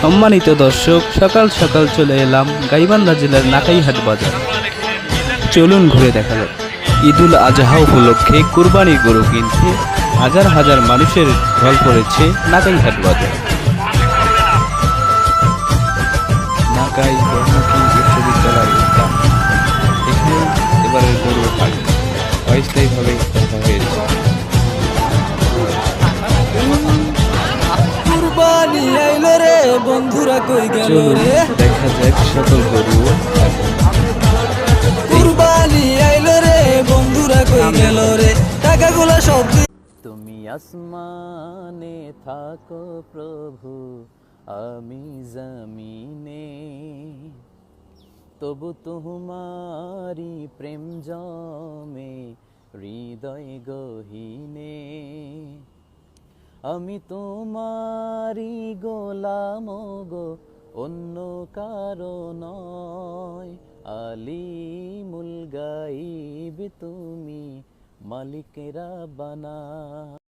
সম্মানিত দর্শক, সকাল সকাল চলে এলাম গাইবান্ধা জেলার নাকাইহাট বাজার। চলুন ঘুরে দেখা যাক। ঈদুল আজহা উপলক্ষে কুরবানি গরু কিনতে হাজার হাজার মানুষের ঢল পড়েছে নাকাইহাট বাজার। নাকাই বহুমুখী বিশ্ববিদ্যালয় উদ্যান, এখানে এবারের গরুর হাট অস্থায়ীভাবে দেখা হয়েছে। কুরবানি আইলো রে বন্ধুরা কই গেল চলুন রে, দেখা যাক সকল গরু। কুরবানি আইলো রে বন্ধুরা কই গেল রে, টাকাগুলো সব তুমি আসমানে থাকো প্রভু, আমি জমিনে, তবু তোমারি প্রেম জমে হৃদয় গহীনে। আমি তোমারি গোলাম গো, অন্য কারো নয়। আলিমুল গাইব তুমি, মালিক রাব্বানা।